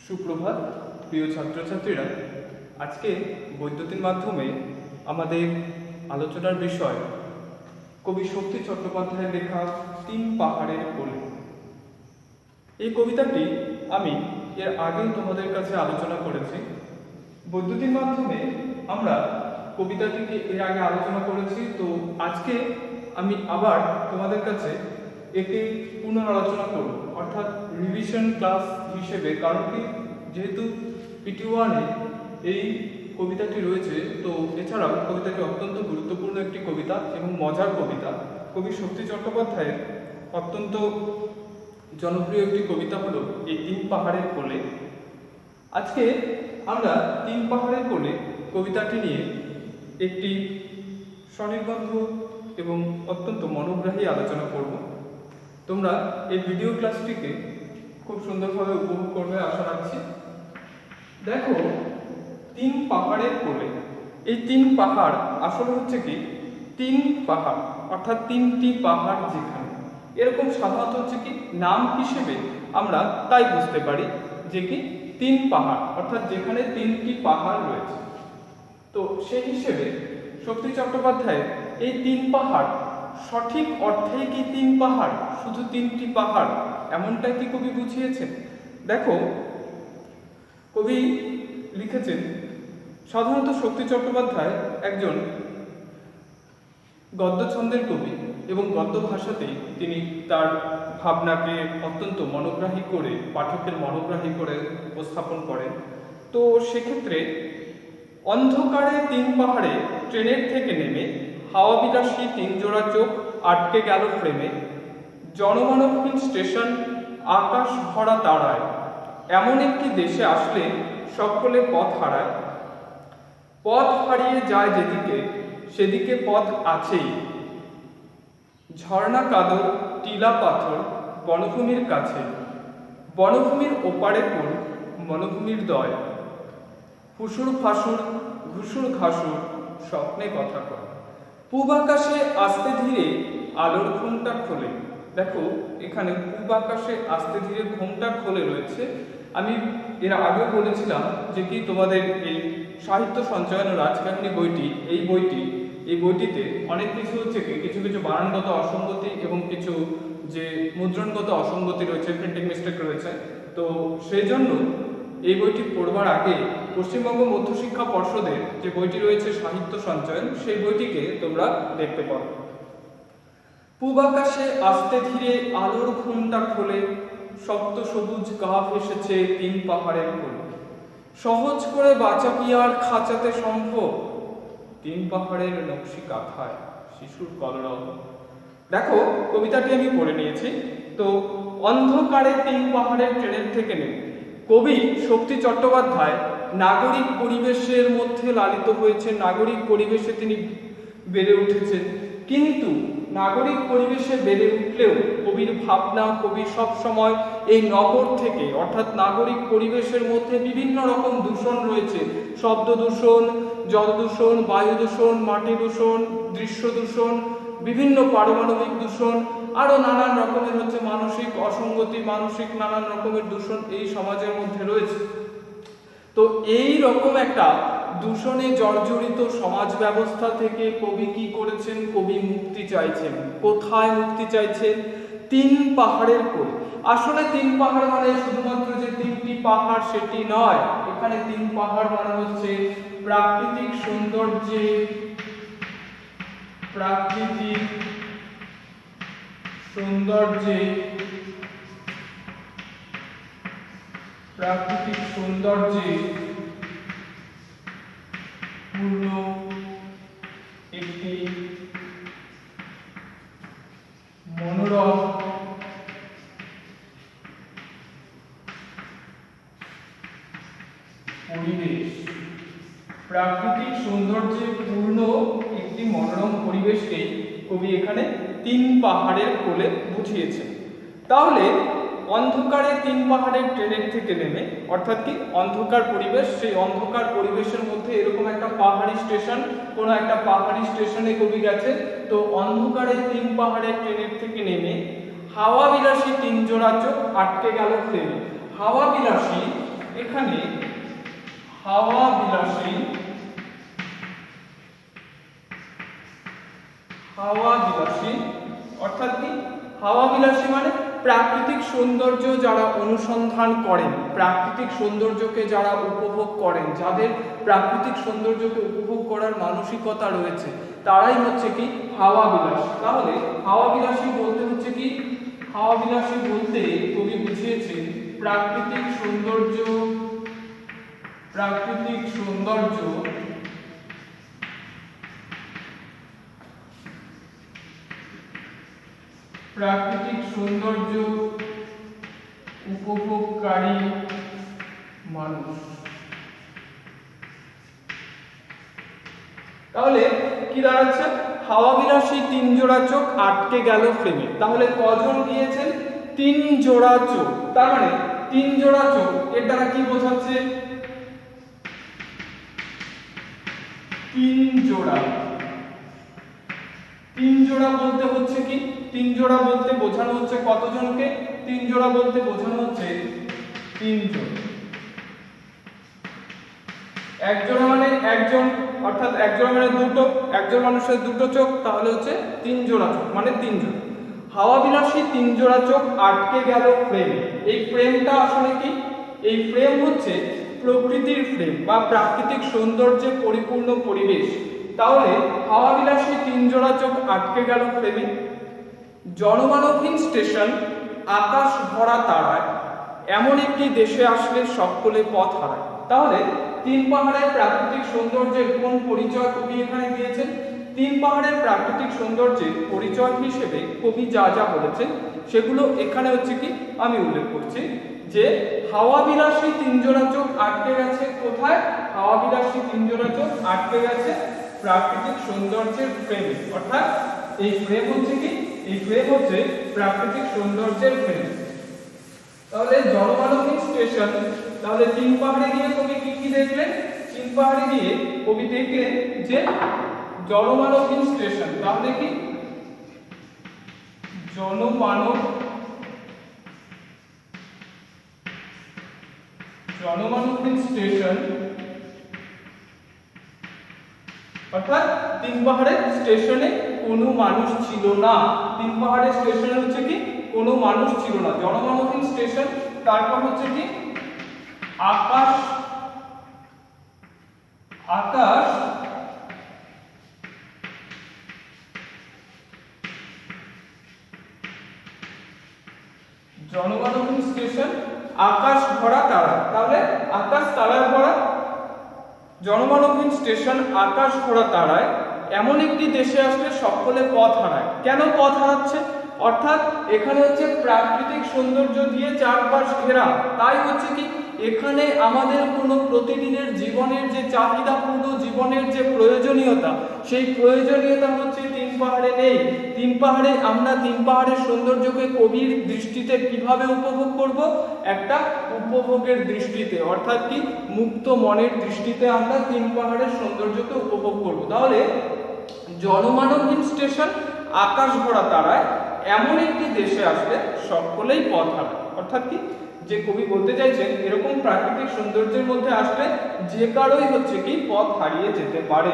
সুপ্রভাত প্রিয় ছাত্রছাত্রীরা। আজকে বৈদ্যুতিন মাধ্যমে আমাদের আলোচনার বিষয় কবি শক্তি চট্টোপাধ্যায়ের লেখা ৩ পাহাড়ের কোলে। এই কবিতাটি আমি এর আগেও তোমাদের কাছে আলোচনা করেছি। বৈদ্যুতিন মাধ্যমে আমরা কবিতাটিকে এর আগে আলোচনা করেছি, তো আজকে আমি আবার তোমাদের কাছে একে পুনরালোচনা করব, অর্থাৎ রিভিশন ক্লাস হিসেবে। কারণ কি, যেহেতু পিটি1-এ এই কবিতাটি রয়েছে, তো এছাড়াও কবিতাটি অত্যন্ত গুরুত্বপূর্ণ একটি কবিতা এবং মজার কবিতা। কবি শক্তি চট্টোপাধ্যায়ের অত্যন্ত জনপ্রিয় একটি কবিতা হলো এই ৩ পাহাড়ের কোলে। আজকে আমরা ৩ পাহাড়ের কোলে কবিতাটি নিয়ে একটি স্বনির্বন্ধ এবং অত্যন্ত মনোগ্রাহী আলোচনা করব। তোমরা এই ভিডিও ক্লাসটিকে খুব সুন্দরভাবে উপভোগ করবে আশা রাখছি। দেখো, ৩ পাহাড়ের কোলে। এই ৩ পাহাড় আসলে হচ্ছে কি ৩ পাহাড়, অর্থাৎ ৩টি পাহাড়। যেখানে এরকম সাধারণত হচ্ছে কি নাম হিসেবে আমরা তাই বুঝতে পারি যে কি ৩ পাহাড়, অর্থাৎ যেখানে ৩টি পাহাড় রয়েছে। তো সেই হিসেবে শক্তি চট্টোপাধ্যায় এই ৩ পাহাড় সঠিক অর্থেই কি ৩ পাহাড়, শুধু ৩টি পাহাড় এমনটাই কি কবি বুঝিয়েছেন? দেখো, কবি লিখেছেন, সাধারণত শক্তি চট্টোপাধ্যায় একজন গদ্য ছন্দের কবি এবং গদ্য ভাষাতেই তিনি তার ভাবনাকে অত্যন্ত মনোগ্রাহী করে, পাঠকের মনোগ্রাহী করে উপস্থাপন করেন। তো সেক্ষেত্রে অন্ধকারে ৩ পাহাড়ে ট্রেনের থেকে নেমে হাওয়া বিলাসী ৩ জোড়া চোখ আটকে গেল ফ্রেমে, জনমানবহীন স্টেশন আকাশ ভরা তারায়, এমন একটি দেশে আসলে সকলে পথ হারায়। পথ হারিয়ে যায় যেদিকে, সেদিকে পথ আছেই। ঝর্ণা কাদর টিলা পাথর বনভূমির কাছে, বনভূমির ওপারে কোল বনভূমির দয়, ফুসুর ফাসুর ঘুসুর ঘাসুর স্বপ্নে কথা কয়। পূব আকাশে আস্তে ধীরে আলোর ঘোমটা খোলে। দেখো, এখানে পূব আকাশে আস্তে ধীরে ঘোমটা খোলে রয়েছে। আমি এর আগে বলেছিলাম যে কি তোমাদের এই সাহিত্য সঞ্চয়ন ও রাজকাহিনী বইটি, এই বইটিতে অনেক কিছু হচ্ছে কি কিছু কিছু বানানগত অসঙ্গতি এবং কিছু যে মুদ্রণগত অসঙ্গতি রয়েছে, প্রিন্টিং মিস্টেক রয়েছে। তো সেই জন্য এই বইটি পড়বার আগে পশ্চিমবঙ্গ মধ্যশিক্ষা পর্ষদের যে বইটি রয়েছে সাহিত্য সঞ্চয়ন, সেই বইটিকে তোমরা দেখতে পারো। পূব আকাশে আস্তে ধীরে আলোর ঘোমটা খোলে, শক্ত সবুজ গা ভেসেছে ৩ পাহাড়ের কোলে, সহজ করে বাঁচা কি আর খাঁচাতে সম্ভব, ৩ পাহাড়ের নকশি কাঁথায় শিশুর কলরব। দেখো, কবিতাটি আমি পড়ে নিয়েছি। তো অন্ধকারে ৩ পাহাড়ের ট্রেনের থেকে নেমে কবি শক্তি চট্টোপাধ্যায় নাগরিক পরিবেশের মধ্যে লালিত হয়েছে, নাগরিক পরিবেশে তিনি বেড়ে উঠেছেন। কিন্তু নাগরিক পরিবেশে বেড়ে উঠলেও কবির ভাবনা, কবি সবসময় এই নগর থেকে, অর্থাৎ নাগরিক পরিবেশের মধ্যে বিভিন্ন রকম দূষণ রয়েছে, শব্দ দূষণ, জল দূষণ, বায়ু দূষণ, মাটি দূষণ, দৃশ্য দূষণ, বিভিন্ন পারমাণবিক দূষণ, আরো নানান রকমের হচ্ছে মানসিক অসঙ্গতি, মানসিক নানান রকমের দূষণ এই সমাজের মধ্যে রয়েছে। তো এই রকম একটা দূষণে জর্জরিত সমাজ ব্যবস্থা থেকে কবি কি করেছেন? কবি মুক্তি চাইছেন। কোথায় মুক্তি চাইছেন? ৩ পাহাড়ের কোলে। আসলে ৩ পাহাড় মানে শুধুমাত্র যে ৩টি পাহাড় সেটি নয়। এখানে ৩ পাহাড় মানে হচ্ছে প্রাকৃতিক সৌন্দর্যে, প্রাকৃতিক সৌন্দর্যে পূর্ণ একটি মনোরম পরিবেশ, প্রাকৃতিক সৌন্দর্যে পূর্ণ একটি মনোরম পরিবেশকে কবি এখানে ৩ পাহাড়ের কোলে বুঝিয়েছেন। তাহলে অন্ধকারে ৩ পাহাড়ের ট্রেনের থেকে নেমে, অর্থাৎ কি অন্ধকার পরিবেশ, সেই অন্ধকার পরিবেশের মধ্যে এরকম একটা পাহাড়ি স্টেশন, কোনো একটা পাহাড়ি স্টেশনে কবি গেছে। তো অন্ধকারে ৩ পাহাড়ের ট্রেনের থেকে নেমে হাওয়া বিলাসী ৩ জোড়া চোখ আটকে গেল ফ্রেমে। হাওয়া বিলাসী এখানে হাওয়া বিলাসী অর্থাৎ কি হাওয়া বিলাসী মানে প্রাকৃতিক সৌন্দর্য যারা অনুসন্ধান করেন, প্রাকৃতিক সৌন্দর্যকে যারা উপভোগ করেন, যাদের প্রাকৃতিক সৌন্দর্যকে উপভোগ করার মানসিকতা রয়েছে, তারাই হচ্ছে কি হাওয়া বিলাসী। তাহলে হাওয়া বিলাসী বলতে হচ্ছে কি, হাওয়া বিলাসী বলতে কবি বুঝিয়েছেন প্রাকৃতিক সৌন্দর্য উপভোগকারী মানুষ। তাহলে কি দাঁড়াচ্ছে, হাওয়া বিলাসী 3 জোড়া চোখ আটকে গেল ফ্রেমে। তাহলে কজন গিয়েছেন? 3 জোড়া চোখ। তার মানে 3 জোড়া চোখ এর দ্বারা কি বোঝাচ্ছে? 3 জোড়া। 3 জোড়া বলতে হচ্ছে কি, 3 জোড়া বলতে বোঝানো হচ্ছে কতজনকে? 3 জোড়া বলতে বোঝানো হচ্ছে 3 জন। এক জোড়া মানে একজন, অর্থাৎ এক জোড়া মানে দুটো, একজন মানুষের দুটো চোখ, তাহলে হচ্ছে 3 জোড়া চোখ মানে 3 জন। হাওয়া বিলাসী 3 জোড়া চোখ আটকে গেল ফ্রেমে। এই ফ্রেমটা আসলে কি? এই ফ্রেম হচ্ছে প্রকৃতির ফ্রেম বা প্রাকৃতিক সৌন্দর্যে পরিপূর্ণ পরিবেশ। তাহলে হাওয়া বিলাসী 3 জোড়া চোখ আটকে গেল ফ্রেমে। জনমানবহীন স্টেশন, আকাশ ভরা তারায়, এমন একটি দেশে আসলে সকলে পথ হারায়। তাহলে 3 পাহাড়ের প্রাকৃতিক সৌন্দর্যের কোন পরিচয় কবি এখানে দিয়েছেন? 3 পাহাড়ের প্রাকৃতিক সৌন্দর্যের পরিচয় হিসেবে কবি যা যা বলেছেন সেগুলো এখানে হচ্ছে কি আমি উল্লেখ করছি, যে হাওয়া বিলাসী 3 জোড়া চোখ আটকে গেছে কোথায়? হাওয়া বিলাসী 3 জোড়া চোখ আটকে গেছে প্রাকৃতিক সৌন্দর্যের ফ্রেমে। অর্থাৎ এই ফ্রেম হচ্ছে কি, এই ফ্রেম হচ্ছে প্রাকৃতিক সৌন্দর্যের ফ্রেম। তাহলে জনমানবহীন স্টেশন, তাহলে 3 পাহাড়ে গিয়ে কবি কি কি দেখলেন? 3 পাহাড়ে গিয়ে কবি দেখলেন যে জনমানবহীন স্টেশন। তাহলে কি জনমানবহীন স্টেশন, অর্থাৎ 3 পাহাড়ের স্টেশনে কোনো মানুষ ছিল না। 3 পাহাড়ের স্টেশনে হচ্ছে কি কোনো মানুষ ছিল না, জনমানবহীন স্টেশন। তারপর হচ্ছে কি আকাশ জনমানবহীন স্টেশন, আকাশ ভরা তারা। তাহলে আকাশ তারায় ভরা, জনমানবহীন স্টেশন আকাশ ভরা তারায়, এমন একটি দেশে আসলে সকলে পথ হারায়। কেন পথ হারাচ্ছে? অর্থাৎ এখানে হচ্ছে প্রাকৃতিক সৌন্দর্য দিয়ে চারপাশ ঘেরা, তাই হচ্ছে কি এখানে আমাদের কোনো প্রতিদিনের জীবনের যে চাহিদাপূর্ণ জীবনের যে প্রয়োজনীয়তা, সেই প্রয়োজনীয়তা হচ্ছে 3 পাহাড়ে নেই। 3 পাহাড়ে আমরা 3 পাহাড়ের সৌন্দর্যকে কবির দৃষ্টিতে কিভাবে উপভোগ করব? একটা উপভোগের দৃষ্টিতে, অর্থাৎ কি মুক্ত মনের দৃষ্টিতে আমরা 3 পাহাড়ের সৌন্দর্যকে উপভোগ করব। তাহলে জনমানবহীন স্টেশন, আকাশ ভরা তারায়, এমন একটি দেশে আসলে সকলেই পথ হারায়। অর্থাৎ কি যে কবি বলতে চাইছেন এরকম প্রাকৃতিক সৌন্দর্যের মধ্যে আসলে যে কারোই হচ্ছে কি পথ হারিয়ে যেতে পারে।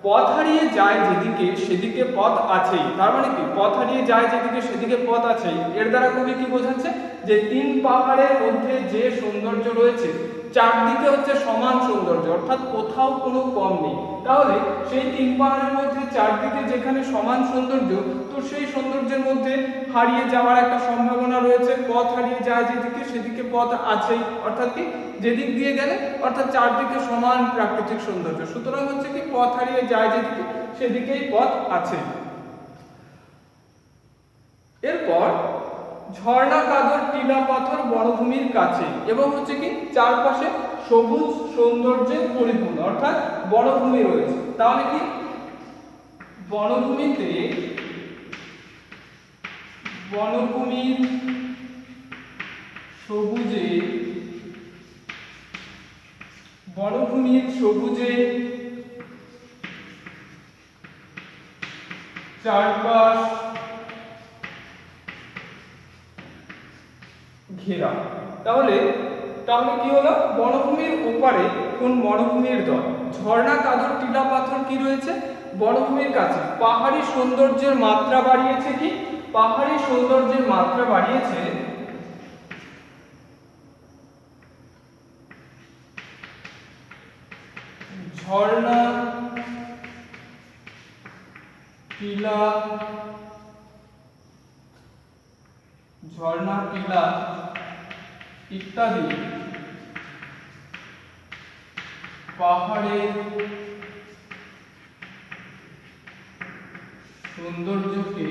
পথ হারিয়ে যায় যেদিকে সেদিকে পথ আছেই। তার মানে কি পথ হারিয়ে যায় যেদিকে সেদিকে পথ আছেই, এর দ্বারা কবি কি বোঝাচ্ছে? যে 3 পাহাড়ের মধ্যে যে সৌন্দর্য রয়েছে চারদিকে হচ্ছে সমান সৌন্দর্য, অর্থাৎ কোথাও কোনো কম নেই। তাহলে সেই 3 পাহাড়ের মধ্যে চারদিকে যেখানে সমান সৌন্দর্য, তো সেই সৌন্দর্যের মধ্যে হারিয়ে যাওয়ার একটা সম্ভাবনা রয়েছে। পথ হারিয়ে যায় যেদিকে সেদিকে পথ আছেই, অর্থাৎ কি যেদিক দিয়ে গেলে অর্থাৎ চারদিকে সমান প্রাকৃতিক সৌন্দর্য, সুতরাং হচ্ছে কি পথ হারিয়ে যায় যেদিকে সেদিকেই পথ আছে। এরপর ঝর্ণা কাদর টিলা পাথর বনভূমির কাছে, এবং হচ্ছে কি চারপাশে সবুজ সৌন্দর্যে পরিপূর্ণ, অর্থাৎ বনভূমি রয়েছে। তাহলে কি বনভূমির সবুজে চারপাশ ঘেরা। তাহলে তাহলে কি হলো, বনভূমির ওপারে কোন মরুভূমির দল। ঝর্ণা, কাদর, টিলা, পাথর কি রয়েছে বনভূমির কাছে। পাহাড়ি সৌন্দর্যের মাত্রা বাড়িয়েছে কি, পাহাড়ি সৌন্দর্যের মাত্রা বাড়িয়েছে ঝর্ণা, টিলা, ঝর্ণা, টিলা ইত্যাদি পাহাড়ের সৌন্দর্যকে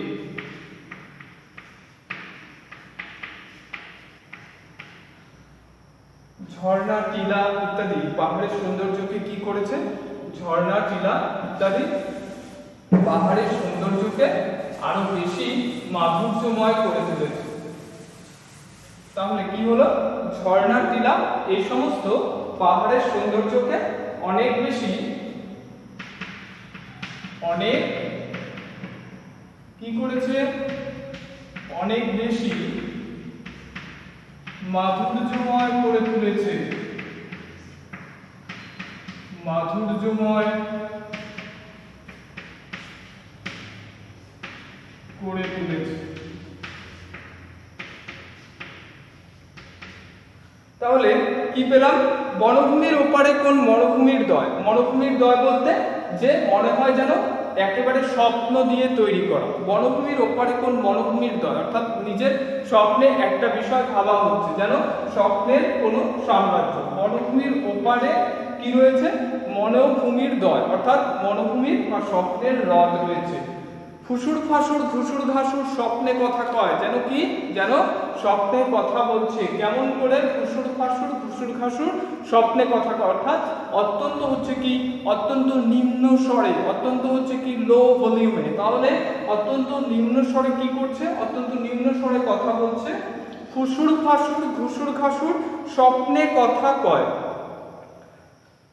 ঝর্ণা, টিলা ইত্যাদি পাহাড়ের সৌন্দর্যকে কি করেছে, ঝর্ণা, টিলা ইত্যাদি পাহাড়ের সৌন্দর্যকে আরো বেশি মাধুর্যময় করে তুলেছে। তাহলে কি হলো, ঝর্ণা, টিলা এই সমস্ত পাহাড়ের সৌন্দর্যকে অনেক বেশি কি করেছে, অনেক বেশি মাধুর্যময় করে তুলেছে, মাধুর্যময় করে তুলেছে। তাহলে কি পেলাম, বনভূমির ওপারে কোন মরুভূমির দয়। মরুভূমির দয় বলতে যে মনে হয় যেন একেবারে স্বপ্ন দিয়ে তৈরি করা। বনভূমির ওপারে কোন মরুভূমির দয়, অর্থাৎ নিজের স্বপ্নে একটা বিষয় ভাবা হচ্ছে, যেন স্বপ্নের কোনো সাম্রাজ্য। বনভূমির ওপারে কি রয়েছে, মনোভূমির দয়, অর্থাৎ মনোভূমির বা স্বপ্নের হ্রদ রয়েছে। ফুসুর ফাসুর ঘুসুর ঘাসুর স্বপ্নে কথা কয়, যেন কি, যেন স্বপ্নে কথা বলছে। কেমন করে, ফুসুর ফাসুর ঘুসুর ঘাসুর স্বপ্নে কথা কয়, অর্থাৎ অত্যন্ত হচ্ছে কি, অত্যন্ত নিম্ন স্বরে, অত্যন্ত হচ্ছে কি লো ভলিউমে। তাহলে অত্যন্ত নিম্ন স্বরে কি করছে, অত্যন্ত নিম্ন স্বরে কথা বলছে। ফুসুর ফাসুর ঘুসুর ঘাসুর স্বপ্নে কথা কয়।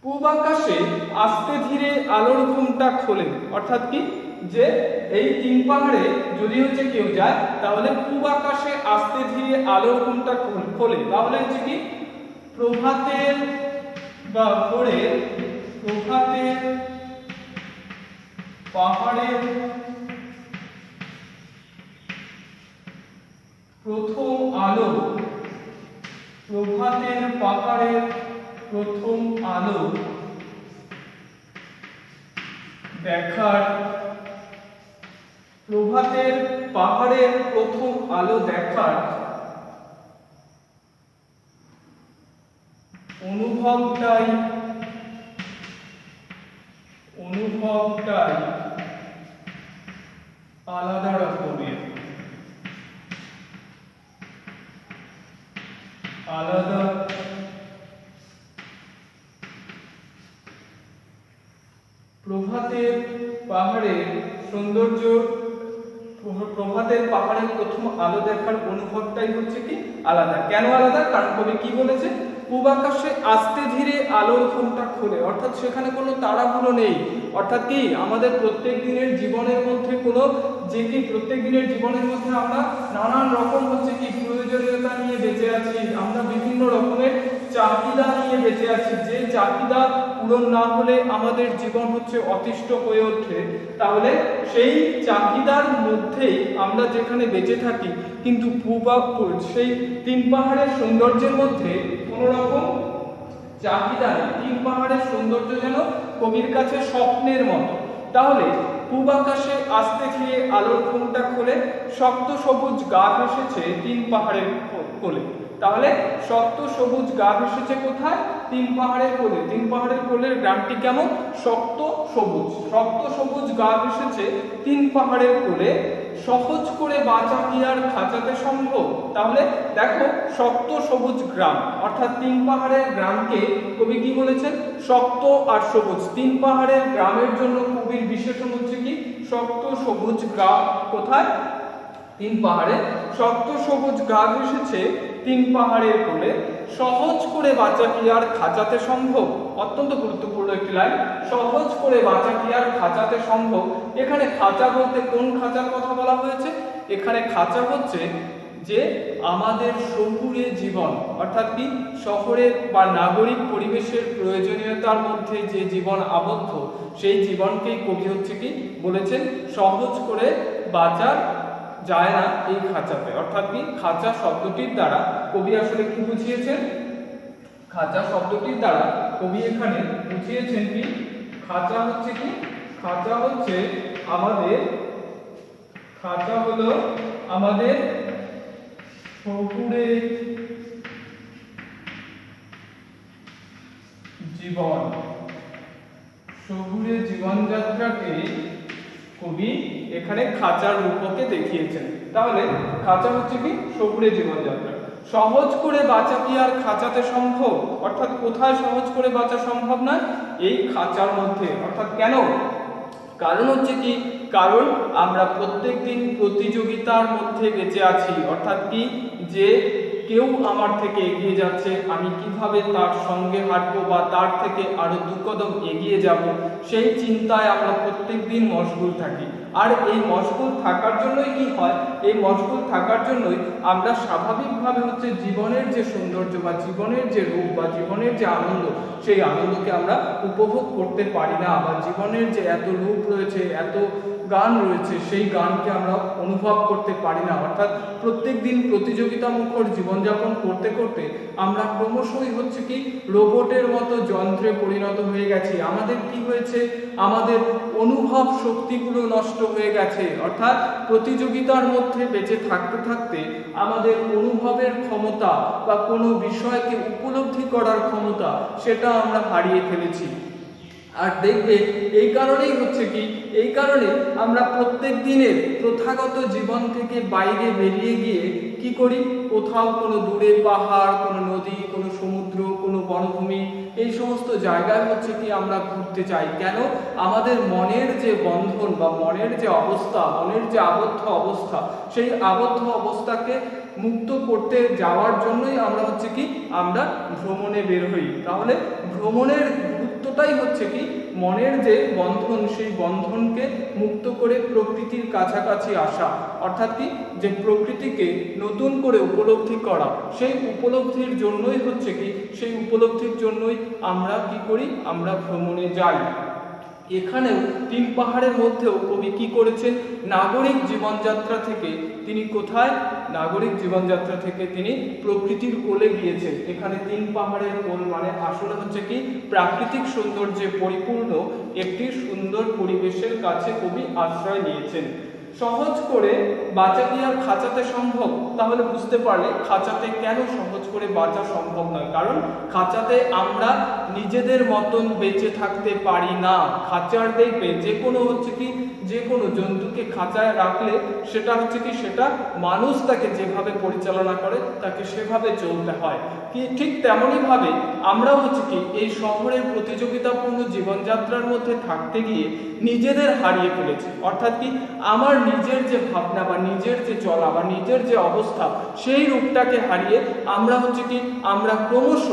পূব আকাশে আস্তে ধীরে আলোর ঘুমটা খোলে, অর্থাৎ কি, যে এই তিন পাহাড়ে যদি হচ্ছে কেউ যায় তাহলে পূব আকাশে আস্তে ধীরে আলোর ঘুমটা খোলে। তাহলে হচ্ছে কি, প্রভাতের বা ভোরের, প্রভাতের পাহাড়ের প্রথম আলো, প্রভাতের পাহাড়ের প্রথম আলো দেখার, প্রভাতের পাহাড়ের প্রথম আলো দেখার অনুভবটাই আলাদা রকমের, আলাদা প্রভাতের পাহাড়ের সৌন্দর্য, প্রভাতের পাহাড়ের প্রথম আলো দেখার অনুভবটাই হচ্ছে কি আলাদা। কেন আলাদা, কারণ কবি কি বলেছে, পূব আকাশে আস্তে ধীরে আলোর ঘুমটা খোলে, অর্থাৎ সেখানে কোনো তাড়াহুড়ো নেই। অর্থাৎ কি, আমাদের প্রত্যেক দিনের জীবনের মধ্যে কোনো যে কি, প্রত্যেক দিনের জীবনের মধ্যে আমরা নানান রকম হচ্ছে কি প্রয়োজনীয়তা নিয়ে বেঁচে আছি, আমরা বিভিন্ন রকমের চাহিদা নিয়ে বেঁচে আছি। যে চাহিদা পূরণ না হলে আমাদের জীবন হচ্ছে অতিষ্ঠ হয়ে ওঠে। তাহলে সেই চাহিদার মধ্যেই আমরা যেখানে বেঁচে থাকি, কিন্তু সেই তিন পাহাড়ের সৌন্দর্যের মধ্যে কোন রকম চাহিদা নেই। তিন পাহাড়ের সৌন্দর্য যেন কবির কাছে স্বপ্নের মতো। তাহলে পূব আকাশে আস্তে ধীরে আলোর ঘুমটা খোলে, শক্ত সবুজ গা ভেসেছে তিন পাহাড়ের কোলে। তাহলে শক্ত সবুজ গা ভেসেছে কোথায়, তিন পাহাড়ের কোলে। তিন পাহাড়ের কোলের গ্রামটি কেমন, শক্ত সবুজ, শক্ত সবুজ গা ভেসেছে তিন পাহাড়ের কোলে। সহজ করে বাঁচা কি আর খাঁচাতে সম্ভব। তাহলে দেখো, শক্ত সবুজ গ্রাম, অর্থাৎ তিন পাহাড়ের গ্রামকে কবি কি বলেছেন, শক্ত আর সবুজ। তিন পাহাড়ের গ্রামের জন্য কবির বিশেষণ হচ্ছে কি, শক্ত সবুজ গ্রাম। কোথায়, তিন পাহাড়ে শক্ত সবুজ গা ভেসেছে তিন পাহাড়ের কোলে। সহজ করে বাঁচা কি আর খাঁচাতে সম্ভব। অত্যন্ত গুরুত্বপূর্ণ একটি লাইন, সহজ করে বাঁচা কি আর খাঁচাতে সম্ভব। এখানে খাঁচা বলতে কোন খাঁচার কথা বলা হয়েছে, এখানে খাঁচা হচ্ছে যে আমাদের শহুরে জীবন অর্থাৎ কি শহরের বা নাগরিক পরিবেশের প্রয়োজনীয়তার মধ্যে যে জীবন আবদ্ধ, সেই জীবনকেই কবি হচ্ছে কি বলেছেন সহজ করে বাঁচা যায় না এই খাঁচাতে। অর্থাৎ কি খাঁচা শব্দটির দ্বারা কবি আসলে কি বুঝিয়েছেন? খাঁচা শব্দটির দ্বারা কবি এখানে বুঝিয়েছেন কি খাঁচা হচ্ছে কি খাঁচা হচ্ছে আমাদের খাঁচা হলো আমাদের শহুরে জীবন, শহুরে জীবনযাত্রাকে কবি এখানে খাঁচার রূপকে দেখিয়েছেন। তাহলে খাঁচা হচ্ছে কি শহুরে জীবনযাত্রা। সহজ করে বাঁচা কি আর খাঁচাতে সম্ভব? অর্থাৎ কোথায় সহজ করে বাঁচা সম্ভব নয়? এই খাঁচার মধ্যে। অর্থাৎ কেন? কারণ হচ্ছে কি কারণ আমরা প্রত্যেকদিন প্রতিযোগিতার মধ্যে বেঁচে আছি। অর্থাৎ কি যে কেউ আমার থেকে এগিয়ে যাচ্ছে, আমি কিভাবে তার সঙ্গে হাঁটবো বা তার থেকে আরো 2 কদম এগিয়ে যাব, সেই চিন্তায় আমরা প্রত্যেকদিন মশগুল থাকি। আর এই মশগুল থাকার জন্যই কি হয়, এই মশগুল থাকার জন্যই আমরা স্বাভাবিকভাবে হচ্ছে জীবনের যে সৌন্দর্য বা জীবনের যে রূপ বা জীবনের যে আনন্দ, সেই আনন্দকে আমরা উপভোগ করতে পারি না। বা জীবনের যে এত রূপ রয়েছে, এত গান রয়েছে, সেই গানকে আমরা অনুভব করতে পারি না। অর্থাৎ প্রত্যেক দিন প্রতিযোগিতামুখর জীবনযাপন করতে করতে আমরা ক্রমশই হচ্ছে কি রোবটের মতো যন্ত্রে পরিণত হয়ে গেছি। আমাদের কি হয়েছে, আমাদের অনুভব শক্তিগুলো নষ্ট হয়ে গেছে। অর্থাৎ প্রতিযোগিতার মধ্যে বেঁচে থাকতে থাকতে আমাদের অনুভবের ক্ষমতা বা কোনো বিষয়কে উপলব্ধি করার ক্ষমতা, সেটা আমরা হারিয়ে ফেলেছি। আর দেখবে এই কারণেই হচ্ছে কি এই কারণে আমরা প্রত্যেক দিনের প্রথাগত জীবন থেকে বাইরে বেরিয়ে গিয়ে কি করি, কোথাও কোনো দূরে পাহাড়, কোনো নদী, কোনো সমুদ্র, কোনো বনভূমি, এই সমস্ত জায়গায় হচ্ছে কি আমরা ঘুরতে চাই। কেন? আমাদের মনের যে বন্ধন বা মনের যে অবস্থা, মনের যে আবদ্ধ অবস্থা, সেই আবদ্ধ অবস্থাকে মুক্ত করতে যাওয়ার জন্যই আমরা হচ্ছে কি আমরা ভ্রমণে বের হই। তাহলে ভ্রমণের গুরুত্বটাই হচ্ছে কি মনের যে বন্ধন, সেই বন্ধনকে মুক্ত করে প্রকৃতির কাছাকাছি আসা। অর্থাৎ কি যে প্রকৃতিকে নতুন করে উপলব্ধি করা, সেই উপলব্ধির জন্যই হচ্ছে কি সেই উপলব্ধির জন্যই আমরা কি করি, আমরা ভ্রমণে যাই। এখানেও 3 পাহাড়ের মধ্যেও কবি কি করেছেন, নাগরিক জীবনযাত্রা থেকে তিনি কোথায়, নাগরিক জীবনযাত্রা থেকে তিনি প্রকৃতির কোলে গিয়েছেন। এখানে 3 পাহাড়ের কোল মানে আসলে হচ্ছে কি প্রাকৃতিক সৌন্দর্যে পরিপূর্ণ একটি সুন্দর পরিবেশের কাছে কবি আশ্রয় নিয়েছেন। সহজ করে বাঁচা কি আর খাঁচাতে সম্ভব? তাহলে বুঝতে পারলে খাঁচাতে কেন সহজ করে বাঁচা সম্ভব নয়। কারণ খাঁচাতে আমরা নিজেদের মতন বেঁচে থাকতে পারি না। খাঁচার দেখবে যে কোনো হচ্ছে কি যে কোনো জন্তুকে খাঁচায় রাখলে সেটা হচ্ছে কি সেটা মানুষ তাকে যেভাবে পরিচালনা করে তাকে সেভাবে চলতে হয়। কি ঠিক তেমনই ভাবে আমরাও হচ্ছে কি এই শহরের প্রতিযোগিতাপূর্ণ জীবনযাত্রার মধ্যে থাকতে গিয়ে নিজেদের হারিয়ে ফেলেছি। অর্থাৎ কি আমার নিজের যে ভাবনা বা নিজের যে চলা বা নিজের যে অবস্থা, সেই রূপটাকে হারিয়ে আমরা হচ্ছে কি আমরা ক্রমশ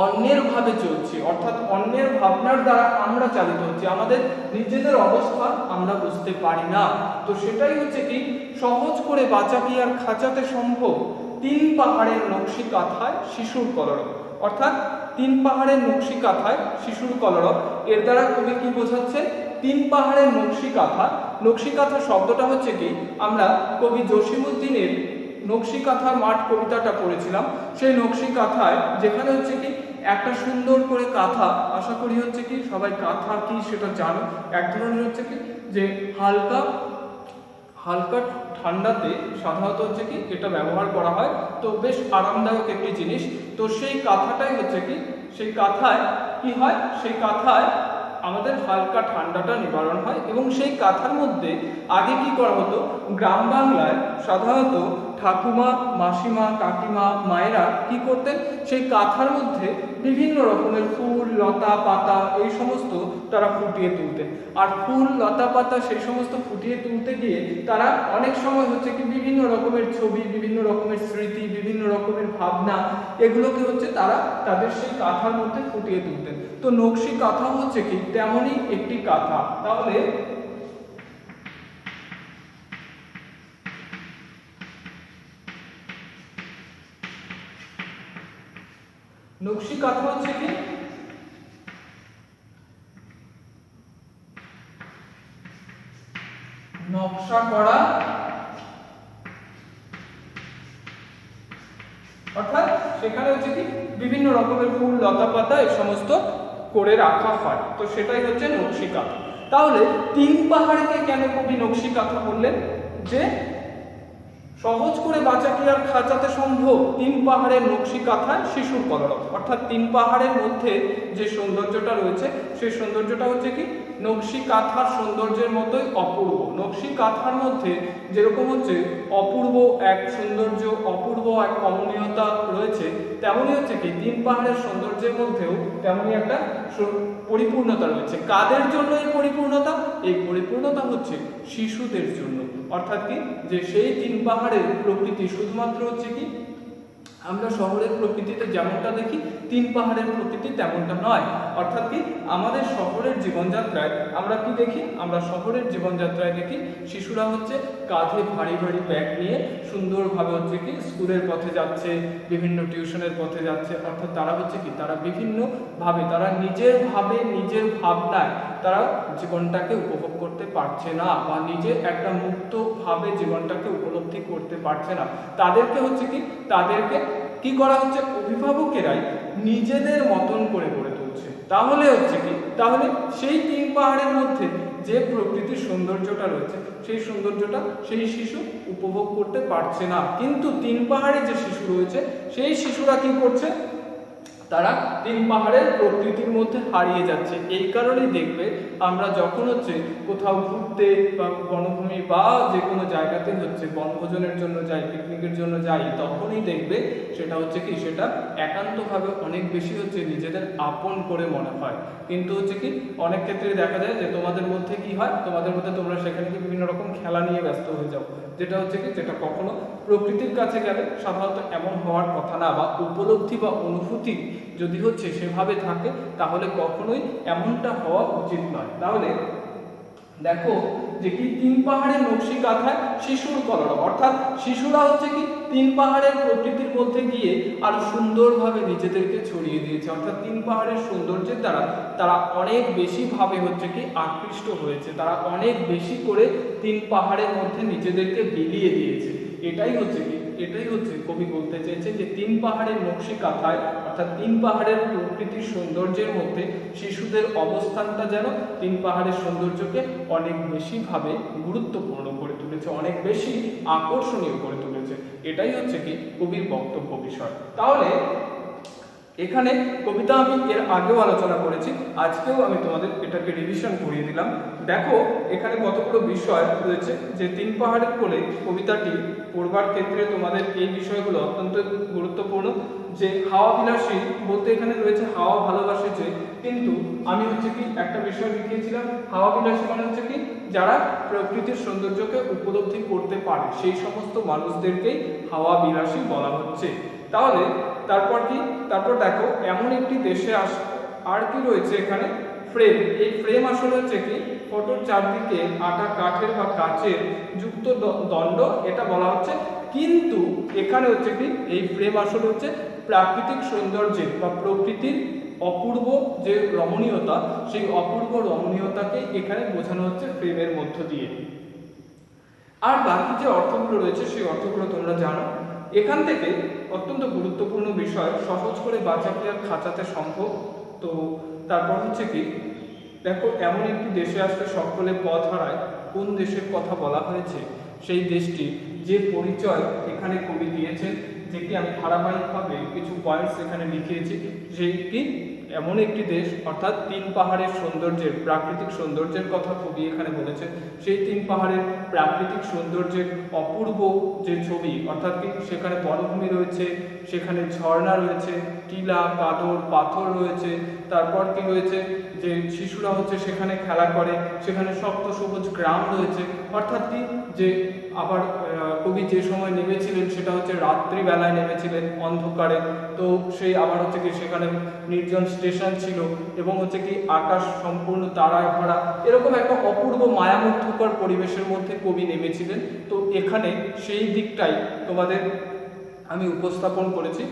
অন্যের ভাবে চলছি। অর্থাৎ অন্যের ভাবনার দ্বারা আমরা চালিত হচ্ছি, আমাদের নিজেদের অবস্থা আমরা বুঝতে পারি না। তো সেটাই হচ্ছে কি সহজ করে বাঁচা কি আর খাঁচাতে সম্ভব? 3 পাহাড়ের নকশি কাঁথায় শিশুর কলরব। অর্থাৎ 3 পাহাড়ের নকশি কাঁথায় শিশুর কলরব, এর দ্বারা কবি কি বোঝাচ্ছে? 3 পাহাড়ের নকশি কাঁথা, নকশি কাঁথা শব্দটা হচ্ছে কি আমরা কবি জসিমউদ্দিনের নকশি কাঁথার মাঠ কবিতাটা পড়েছিলাম। সেই নকশি কাঁথায় যেখানে হচ্ছে কি একটা সুন্দর করে কাঁথা, আশা করি হচ্ছে কি সবাই কাঁথা কি সেটা জানো, এক ধরনের হচ্ছে কি যে হালকা হালকা ঠান্ডাতে সাধারণত হচ্ছে কি এটা ব্যবহার করা হয়, তো বেশ আরামদায়ক একটি জিনিস। তো সেই কাঁথাটাই হচ্ছে কি সেই কাঁথায় কি হয়, সেই কাঁথায় আমাদের হালকা ঠান্ডাটা নিবারণ হয়। এবং সেই কাঁথার মধ্যে আগে কি করা হতো, গ্রাম বাংলায় সাধারণত ঠাকুমা, মাসিমা, কাকিমা, মায়েরা কি করতেন, সেই কাঁথার মধ্যে বিভিন্ন রকমের ফুল, লতা, পাতা এই সমস্ত তারা ফুটিয়ে তুলতেন। আর ফুল, লতা, পাতা সেই সমস্ত ফুটিয়ে তুলতে গিয়ে তারা অনেক সময় হচ্ছে কি বিভিন্ন রকমের ছবি, বিভিন্ন রকমের স্মৃতি, বিভিন্ন রকমের ভাবনা, এগুলোকে হচ্ছে তারা তাদের সেই কাঁথার মধ্যে ফুটিয়ে তুলতেন। তো নকশি কাঁথা হচ্ছে কি তেমনই একটি কাঁথা। তাহলে নকশি কাঁথা হচ্ছে কি নকশা করা, অর্থাৎ সেখানে হচ্ছে কি বিভিন্ন রকমের ফুল লতা পাতা এই সমস্ত করে রাখা হয়, তো সেটাই হচ্ছে নকশি কাঁথা। তাহলে তিন পাহাড়কে কেন কবি নকশি কাঁথা বললেন? যে সহজ করে বাঁচা কি আর খাঁচাতে সম্ভব, তিন পাহাড়ের নকশি কাঁথায় শিশুর কলরব। অর্থাৎ তিন পাহাড়ের মধ্যে যে সৌন্দর্যটা রয়েছে সেই সৌন্দর্যটা হচ্ছে কি নকশি কাঁথার সৌন্দর্যের মতোই অপূর্ব। নকশি কাঁথার মধ্যে যেরকম হচ্ছে অপূর্ব এক সৌন্দর্য, অপূর্ব এক কমনীয়তা রয়েছে, তেমনই হচ্ছে কি তিন পাহাড়ের সৌন্দর্যের মধ্যেও তেমনই একটা পরিপূর্ণতা রয়েছে। কাদের জন্য এই পরিপূর্ণতা? এই পরিপূর্ণতা হচ্ছে শিশুদের জন্য। অর্থাৎ কি যে সেই তিন পাহাড়ের প্রকৃতি শুধুমাত্র হচ্ছে কি আমরা শহরের প্রকৃতিতে যেমনটা দেখি তিন পাহাড়ের প্রকৃতি তেমনটা নয়। অর্থাৎ কি আমাদের শহরের জীবনযাত্রায় আমরা কি দেখি? আমরা শহরের জীবনযাত্রায় দেখি শিশুরা হচ্ছে কাঁধে ভারী ভারী ব্যাগ নিয়ে সুন্দরভাবে হচ্ছে কি স্কুলের পথে যাচ্ছে, বিভিন্ন টিউশনের পথে যাচ্ছে। অর্থাৎ তারা হচ্ছে কি তারা বিভিন্ন ভাবে তারা নিজের ভাবনায় তারা জীবনটাকে উপভোগ করতে পারছে না, বা নিজে একটা মুক্ত ভাবে জীবনটাকে উপলব্ধি করতে পারছে না। তাদেরকে হচ্ছে কি তাদেরকে কি করা হচ্ছে? অভিভাবকেরাই নিজেদের মতন করে গড়ে তুলছে। তাহলে হচ্ছে কি তাহলে সেই তিন পাহাড়ের মধ্যে যে প্রকৃতির সৌন্দর্যটা রয়েছে সেই সৌন্দর্যটা সেই শিশু উপভোগ করতে পারছে না। কিন্তু তিন পাহাড়ে যে শিশু রয়েছে সেই শিশুরা কি করছে? তারা তিন পাহাড়ের প্রকৃতির মধ্যে হারিয়ে যাচ্ছে। এই কারণেই দেখবে আমরা যখন হচ্ছে কোথাও ঘুরতে বা বনভূমি বা যে কোনো জায়গাতে হচ্ছে বনভোজনের জন্য যাই, পিকনিকের জন্য যাই, তখনই দেখবে সেটা হচ্ছে কি সেটা একান্তভাবে অনেক বেশি হচ্ছে নিজেদের আপন করে মনে হয়। কিন্তু হচ্ছে কি অনেক ক্ষেত্রে দেখা যায় যে তোমাদের মধ্যে কি হয়, তোমাদের মধ্যে তোমরা সেখানে কি বিভিন্ন রকম খেলা নিয়ে ব্যস্ত হয়ে যাও, যেটা হচ্ছে কি যেটা কখনো প্রকৃতির কাছে গেলে সাধারণত এমন হওয়ার কথা না, বা উপলব্ধি বা অনুভূতি যদি হচ্ছে সেভাবে থাকে তাহলে কখনোই এমনটা হওয়া উচিত নয়। তাহলে দেখো যে কি তিন পাহাড়ের নকশি কাঁথায় শিশুর কলরব, অর্থাৎ শিশুরা হচ্ছে কি তিন পাহাড়ের প্রকৃতির মধ্যে গিয়ে আরো সুন্দরভাবে নিজেদেরকে ছড়িয়ে দিয়েছে। অর্থাৎ তিন পাহাড়ের সৌন্দর্যের দ্বারা তারা অনেক বেশি ভাবে হচ্ছে কি আকৃষ্ট হয়েছে, তারা অনেক বেশি করে তিন পাহাড়ের মধ্যে নিজেদেরকে বিলিয়ে দিয়েছে। এটাই হচ্ছে কবি বলতে চেয়েছে যে তিন পাহাড়ের নকশি কাঁথায় অর্থাৎ তিন পাহাড়ের প্রকৃতির সৌন্দর্যের মধ্যে শিশুদের অবস্থানটা যেন তিন পাহাড়ের সৌন্দর্যকে অনেক বেশি ভাবে গুরুত্বপূর্ণ করে তুলেছে, অনেক বেশি আকর্ষণীয় করে তুলেছে। এটাই হচ্ছে কি কবির বক্তব্য বিষয়। তাহলে এখানে কবিতা আমি এর আগেও আলোচনা করেছি, আজকেও আমি তোমাদের এটাকে রিভিশন করিয়ে দিলাম। দেখো এখানে কতগুলো বিষয় রয়েছে যে তিন পাহাড়ের কোলে কবিতাটি পড়বার ক্ষেত্রে তোমাদের এই বিষয়গুলো অত্যন্ত গুরুত্বপূর্ণ। যে হাওয়া বিলাসী বলতে এখানে রয়েছে হাওয়া ভালোবাসে যে, কিন্তু আমি হচ্ছে কি একটা বিষয় লিখিয়েছিলাম হাওয়া বিলাসী মানে হচ্ছে কি যারা প্রকৃতির সৌন্দর্যকে উপলব্ধি করতে পারে সেই সমস্ত মানুষদেরকেই হাওয়া বিলাসী বলা হচ্ছে। তাহলে তারপর দেখো এমন একটি দেশে আর কি রয়েছে এখানে ফ্রেম। এই ফ্রেম আসলে হচ্ছে কি ফটোর চারদিকে আটা কাঠের বা কাচের যুক্ত দণ্ড, এটা বলা হচ্ছে। কিন্তু এখানে হচ্ছে কি এই ফ্রেম আসলে হচ্ছে প্রাকৃতিক সৌন্দর্যের বা প্রকৃতির অপূর্ব যে রমণীয়তা, সেই অপূর্ব রমণীয়তাকে এখানে বোঝানো হচ্ছে ফ্রেমের মধ্য দিয়ে। আর বাকি যে অর্থগুলো রয়েছে সেই অর্থগুলো তোমরা জানো। এখান থেকে অত্যন্ত গুরুত্বপূর্ণ বিষয় সহজ করে বাঁচা কি আর খাঁচাতে সম্ভব। তো তারপর হচ্ছে কি দেখো এমন একটি দেশে আসলে সকলে পথ হারায়, কোন দেশের কথা বলা হয়েছে সেই দেশটি যে পরিচয় এখানে কবি দিয়েছেন, যে কি আমি ধারাবাহিকভাবে কিছু পয়েন্টস এখানে লিখিয়েছি, যে কি এমন একটি দেশ অর্থাৎ তিন পাহাড়ের সৌন্দর্যের প্রাকৃতিক সৌন্দর্যের কথা কবি এখানে বলেছেন। সেই তিন পাহাড়ের প্রাকৃতিক সৌন্দর্যের অপূর্ব যে ছবি, অর্থাৎ কি সেখানে বনভূমি রয়েছে, সেখানে ঝর্ণা রয়েছে, টিলা কাদর পাথর রয়েছে, তারপর কি রয়েছে যে শিশুরা হচ্ছে সেখানে খেলা করে, সেখানে শক্ত সবুজ গ্রাম রয়েছে। অর্থাৎ কি যে আবার কবি যে সময় নেমেছিলেন সেটা হচ্ছে রাত্রিবেলায় নেমেছিলেন অন্ধকারে, তো সেই আবার হচ্ছে কি সেখানে নির্জন স্টেশন ছিল এবং হচ্ছে কি আকাশ সম্পূর্ণ তারায় ভরা, এরকম একটা অপূর্ব মায়ামুগ্ধকর পরিবেশের মধ্যে কবি নেমেছিলেন। তো এখানে সেই দিকটাই তোমাদের আমি উপস্থাপন করেছি।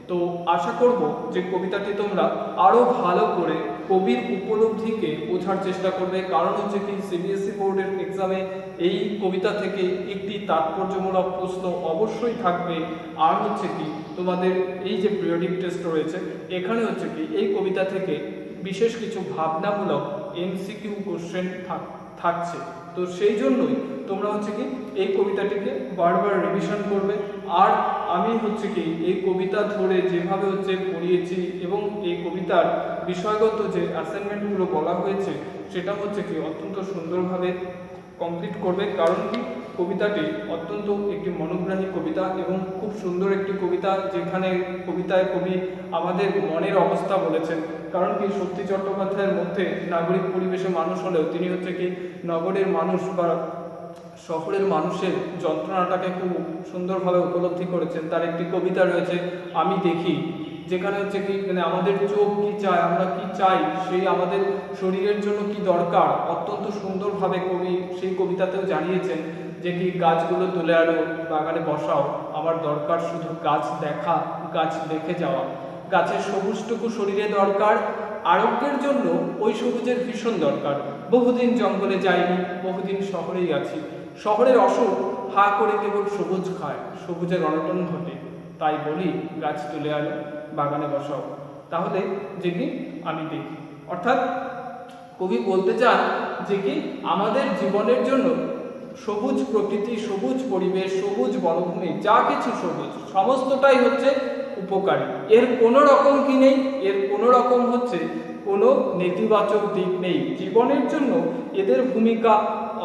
তো আশা করব যে কবিতাটি তোমরা আরও ভালো করে কবির উপলব্ধিকে বোঝার চেষ্টা করবে, কারণ হচ্ছে কি সিবিএসই বোর্ডের এক্সামে এই কবিতা থেকে একটি তাৎপর্যমূলক প্রশ্ন অবশ্যই থাকবে। আর হচ্ছে কি তোমাদের এই যে পিরিয়ডিক টেস্ট রয়েছে এখানে হচ্ছে কি এই কবিতা থেকে বিশেষ কিছু ভাবনামূলক এমসিকিউ কোশ্চেন থাকছে। তো সেই জন্যই তোমরা হচ্ছে কি এই কবিতাটিকে বারবার রিভিশন করবে। আর আমি হচ্ছে কি এই কবিতা ধরে যেভাবে হচ্ছে পড়িয়েছি এবং এই কবিতার বিষয়গত যে অ্যাসাইনমেন্টগুলো বলা হয়েছে সেটা হচ্ছে কি অত্যন্ত সুন্দরভাবে কমপ্লিট করবে, কারণ কি কবিতাটি অত্যন্ত একটি মনোগ্রাহী কবিতা এবং খুব সুন্দর একটি কবিতা, যেখানে কবিতায় কবি আমাদের মনের অবস্থা বলেছেন। কারণ কি শক্তি চট্টোপাধ্যায়ের মধ্যে নাগরিক পরিবেশে মানুষ হলেও তিনি হচ্ছে কি নগরের মানুষ বা শহরের মানুষের যন্ত্রণাটাকে খুব সুন্দরভাবে উপলব্ধি করেছেন। তার একটি কবিতা রয়েছে আমি দেখি, যেখানে হচ্ছে কি মানে আমাদের চোখ কি চায়, আমরা কি চাই, সেই আমাদের শরীরের জন্য কি দরকার, অত্যন্ত সুন্দরভাবে কবি সেই কবিতাতেও জানিয়েছেন যে কি গাছগুলো তুলে আনো বাগানে বসাও, আমার দরকার শুধু গাছ দেখা, গাছ দেখে যাওয়া, গাছের সবুজটুকু শরীরে দরকার, আরোগ্যের জন্য ওই সবুজের ভীষণ দরকার, বহুদিন জঙ্গলে যাইনি, বহুদিন শহরেই আছি, শহরের অসুখ হা করে কেবল সবুজ খায়, সবুজের অনটন ঘটে, তাই বলি গাছ তুলে আনো বাগানে বসাও, তাহলে যে কি আমি দেখি। অর্থাৎ কবি বলতে চান যে কি আমাদের জীবনের জন্য সবুজ প্রকৃতি, সবুজ পরিবেশ, সবুজ বনভূমি, যা কিছু সবুজ সমস্তটাই হচ্ছে উপকারী, এর কোনো রকম কি নেই, এর কোনো রকম হচ্ছে কোনো নেতিবাচক দিক নেই, জীবনের জন্য এদের ভূমিকা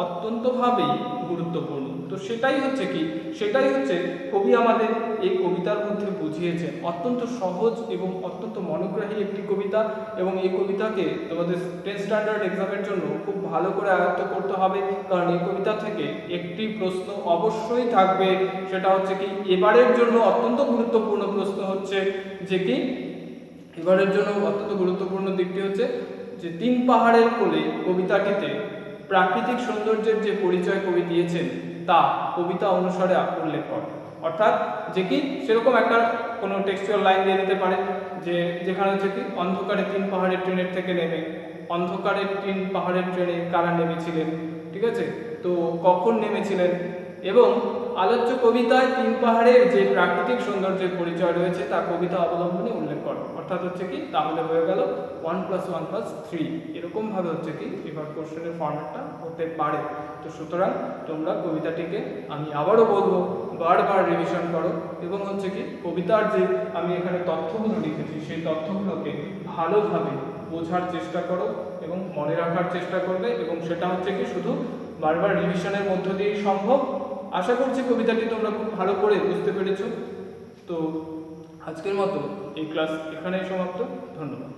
অত্যন্তভাবেই গুরুত্বপূর্ণ। তো সেটাই হচ্ছে কি, সেটাই হচ্ছে কবি আমাদের এই কবিতার মধ্যে বুঝিয়েছেন। অত্যন্ত সহজ এবং অত্যন্ত মনোগ্রাহী একটি কবিতা, এবং এই কবিতাকে তোমাদের 10th স্ট্যান্ডার্ড এক্সামের জন্য খুব ভালো করে আয়ত্ত করতে হবে, কারণ এই কবিতা থেকে একটি প্রশ্ন অবশ্যই থাকবে, সেটা হচ্ছে কি এবারের জন্য অত্যন্ত গুরুত্বপূর্ণ প্রশ্ন হচ্ছে যে কি এবারের জন্য অত্যন্ত গুরুত্বপূর্ণ দিকটি হচ্ছে যে 3 পাহাড়ের কোলে কবিতাটিতে প্রাকৃতিক সৌন্দর্যের যে পরিচয় কবি দিয়েছেন তা কবিতা অনুসারে উল্লেখ করে। অর্থাৎ যে কি সেরকম একটা কোনো টেক্সচুয়াল লাইন দিয়ে দিতে পারে যে যেখানে হচ্ছে কি অন্ধকারে 3 পাহাড়ের ট্রেনের থেকে নেমে, অন্ধকারের 3 পাহাড়ের ট্রেনে কারা নেমেছিলেন, ঠিক আছে, তো কখন নেমেছিলেন, এবং আলোচ্য কবিতায় 3 পাহাড়ের যে প্রাকৃতিক সৌন্দর্যের পরিচয় রয়েছে তা কবিতা অবলম্বনে উল্লেখ করো। অর্থাৎ হচ্ছে কি তাহলে হয়ে গেল 1 + 1 + 3, এরকম ভাবে হচ্ছে কি এবার কোশ্চেনের ফরম্যাটটা হতে পারে। তো সুতরাং তোমরা কবিতাটিকে আমি আবারও বলবো বারবার রিভিশন করো, এবং হচ্ছে কি কবিতার যে আমি এখানে তথ্যগুলো লিখেছি সেই তথ্যগুলোকে ভালোভাবে বোঝার চেষ্টা করো এবং মনে রাখার চেষ্টা করবে, এবং সেটা হচ্ছে কি শুধু বারবার রিভিশনের মধ্য দিয়েই সম্ভব। আশা করছি কবিতাটি তোমরা খুব ভালো করে বুঝতে পেরেছো। তো আজকের মতো এই ক্লাস এখানেই সমাপ্ত। ধন্যবাদ।